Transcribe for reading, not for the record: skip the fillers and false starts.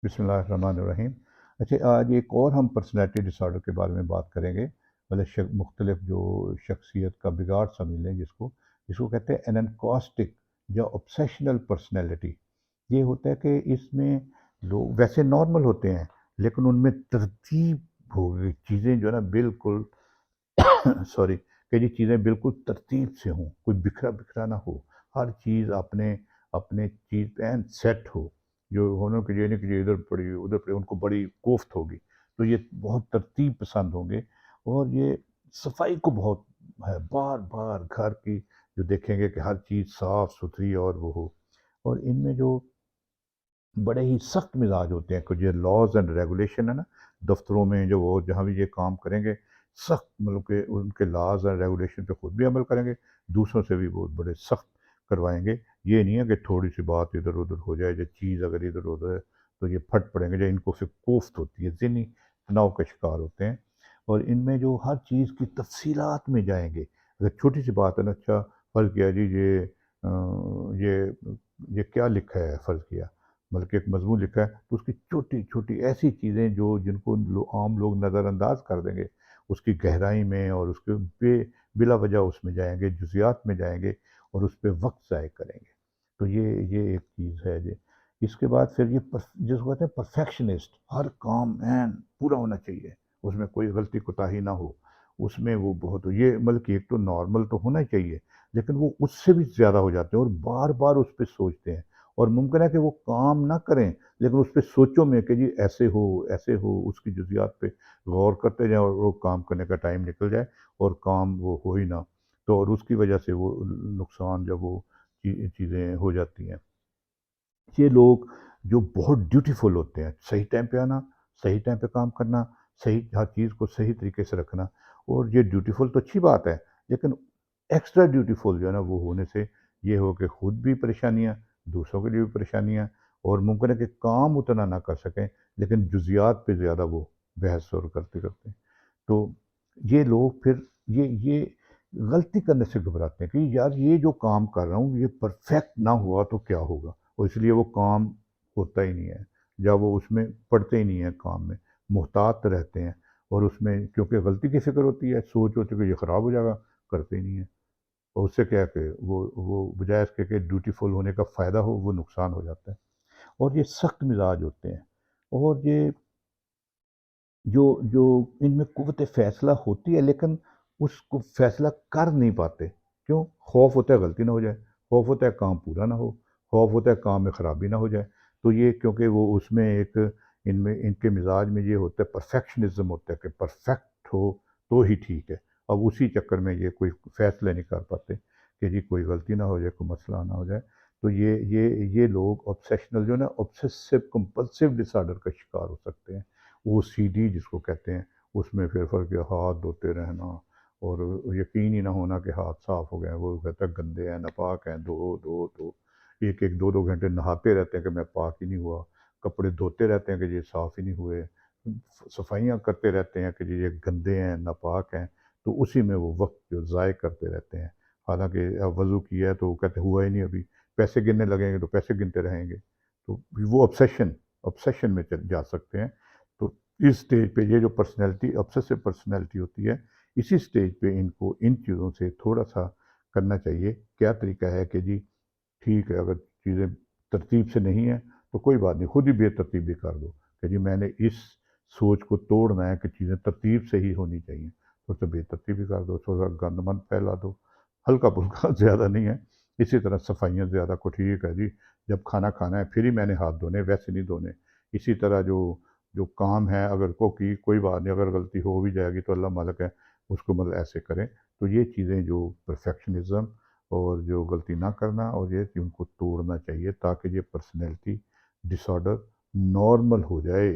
بسم اللہ الرحمن الرحیم۔ اچھا، آج ایک اور ہم پرسنالٹی ڈس آرڈر کے بارے میں بات کریں گے، مطلب مختلف جو شخصیت کا بگاڑ سمجھ لیں جس کو کہتے ہیں انکاسٹک یا obsessional پرسنالٹی۔ یہ ہوتا ہے کہ اس میں لوگ ویسے نارمل ہوتے ہیں، لیکن ان میں ترتیب ہو گئی چیزیں جو ہے نا بالکل سوری، کہ یہ چیزیں بالکل ترتیب سے ہوں، کوئی بکھرا بکھرا نہ ہو، ہر چیز اپنے اپنے چیز پہ سیٹ ہو، جو ہونا کہ یہ نہیں کہ یہ ادھر پڑی ادھر پڑی، ان کو بڑی کوفت ہوگی، تو یہ بہت ترتیب پسند ہوں گے، اور یہ صفائی کو بہت ہے، بار بار گھر کی جو دیکھیں گے کہ ہر چیز صاف ستھری اور وہ ہو، اور ان میں جو بڑے ہی سخت مزاج ہوتے ہیں، کچھ یہ لاز اینڈ ریگولیشن ہے نا، دفتروں میں جو وہ جہاں بھی یہ کام کریں گے، سخت مطلب کہ ان کے لاز اینڈ ریگولیشن پہ خود بھی عمل کریں گے، دوسروں سے بھی بہت بڑے سخت کروائیں گے۔ یہ نہیں ہے کہ تھوڑی سی بات ادھر ادھر ہو جائے، یا چیز اگر ادھر ادھر ہے تو یہ پھٹ پڑیں گے، یا ان کو پھر کوفت ہوتی ہے، ذہنی تناؤ کا شکار ہوتے ہیں، اور ان میں جو ہر چیز کی تفصیلات میں جائیں گے۔ اگر چھوٹی سی بات ہے نا، اچھا فرض کیا جی یہ کیا لکھا ہے، فرض کیا بلکہ ایک مضمون لکھا ہے، تو اس کی چھوٹی چھوٹی ایسی چیزیں جن کو عام لوگ نظر انداز کر دیں گے، اس کی گہرائی میں اور اس کے بلا وجہ اس میں جائیں گے، جزیات میں جائیں گے، اور اس پہ وقت ضائع کریں گے۔ تو یہ ایک چیز ہے جی۔ اس کے بعد پھر یہ جس کو کہتے ہیں پرفیکشنسٹ، ہر کام پورا ہونا چاہیے، اس میں کوئی غلطی کوتاہی نہ ہو، اس میں وہ بہت یہ مطلب کہ ایک تو نارمل تو ہونا ہی چاہیے، لیکن وہ اس سے بھی زیادہ ہو جاتے ہیں اور بار بار اس پہ سوچتے ہیں، اور ممکن ہے کہ وہ کام نہ کریں، لیکن اس پہ سوچوں میں کہ جی ایسے ہو، اس کی جزیات پہ غور کرتے جائیں، اور وہ کام کرنے کا ٹائم نکل جائے اور کام وہ ہو ہی نہ، تو اور اس کی وجہ سے وہ نقصان جب وہ چیزیں ہو جاتی ہیں۔ یہ لوگ جو بہت ڈیوٹیفل ہوتے ہیں، صحیح ٹائم پہ آنا، صحیح ٹائم پہ کام کرنا، صحیح ہر چیز کو صحیح طریقے سے رکھنا، اور یہ ڈیوٹیفل تو اچھی بات ہے، لیکن ایکسٹرا ڈیوٹیفل جو ہے نا وہ ہونے سے یہ ہو کہ خود بھی پریشانیاں، دوسروں کے لیے بھی پریشانیاں، اور ممکن ہے کہ کام اتنا نہ کر سکیں، لیکن جزیات پہ زیادہ وہ بحث اور کرتے کرتے ہیں۔ تو یہ لوگ پھر یہ غلطی کرنے سے گھبراتے ہیں کہ یار یہ جو کام کر رہا ہوں یہ پرفیکٹ نہ ہوا تو کیا ہوگا، اور اس لیے وہ کام ہوتا ہی نہیں ہے، یا وہ اس میں پڑتے ہی نہیں ہیں کام میں، محتاط رہتے ہیں، اور اس میں کیونکہ غلطی کی فکر ہوتی ہے، سوچ ہوتی ہے کہ یہ خراب ہو جائے گا، کرتے ہی نہیں ہیں، اور اس سے کیا کہ وہ بجائے اس کے کہ ڈیوٹیفل ہونے کا فائدہ ہو، وہ نقصان ہو جاتا ہے۔ اور یہ سخت مزاج ہوتے ہیں، اور یہ جو ان میں قوت فیصلہ ہوتی ہے، لیکن اس کو فیصلہ کر نہیں پاتے، کیوں؟ خوف ہوتا ہے غلطی نہ ہو جائے، خوف ہوتا ہے کام پورا نہ ہو، خوف ہوتا ہے کام میں خرابی نہ ہو جائے، تو یہ کیونکہ وہ اس میں ایک ان کے مزاج میں یہ ہوتا ہے، پرفیکشنزم ہوتا ہے کہ پرفیکٹ ہو تو ہی ٹھیک ہے، اب اسی چکر میں یہ کوئی فیصلے نہیں کر پاتے کہ جی کوئی غلطی نہ ہو جائے، کوئی مسئلہ نہ ہو جائے، تو یہ لوگ obsessional جو ہے نا obsessive compulsive disorder کا شکار ہو سکتے ہیں۔ او سی ڈی جس کو کہتے ہیں، اس میں پھر فرق ہے ہاتھ دھوتے رہنا، اور یقین ہی نہ ہونا کہ ہاتھ صاف ہو گئے ہیں، وہ کہتا ہے گندے ہیں، ناپاک ہیں، دو دو دو، ایک دو گھنٹے نہاتے رہتے ہیں کہ میں پاک ہی نہیں ہوا، کپڑے دھوتے رہتے ہیں کہ یہ صاف ہی نہیں ہوئے، صفائیاں کرتے رہتے ہیں کہ جی یہ گندے ہیں، ناپاک ہیں، تو اسی میں وہ وقت جو ضائع کرتے رہتے ہیں، حالانکہ اب وضو کیا ہے تو وہ کہتے ہوا ہی نہیں ابھی، پیسے گننے لگیں گے تو پیسے گنتے رہیں گے، تو وہ obsession میں جا سکتے ہیں۔ تو اس سٹیج پہ یہ جو پرسنالٹی obsessive پرسنالٹی ہوتی ہے، اسی سٹیج پہ ان کو ان چیزوں سے تھوڑا سا کرنا چاہیے۔ کیا طریقہ ہے کہ جی ٹھیک ہے، اگر چیزیں ترتیب سے نہیں ہیں تو کوئی بات نہیں، خود ہی بے ترتیبی کر دو کہ جی میں نے اس سوچ کو توڑنا ہے کہ چیزیں ترتیب سے ہی ہونی چاہیے، تو اسے بے ترتیبی کر دو، تھوڑا گند مند پھیلا دو، ہلکا پھلکا زیادہ نہیں ہے۔ اسی طرح صفائیاں زیادہ کو ٹھیک ہے جی، جب کھانا کھانا ہے پھر ہی میں نے ہاتھ دھونے، ویسے نہیں دھونے۔ اسی طرح جو کام ہے اگر کوئی بات نہیں، اگر غلطی ہو بھی جائے گی تو اللہ مالک ہے، اس کو مطلب ایسے کریں۔ تو یہ چیزیں جو پرفیکشنزم اور جو غلطی نہ کرنا، اور یہ کہ ان کو توڑنا چاہیے تاکہ یہ پرسنالٹی ڈس آرڈر نارمل ہو جائے۔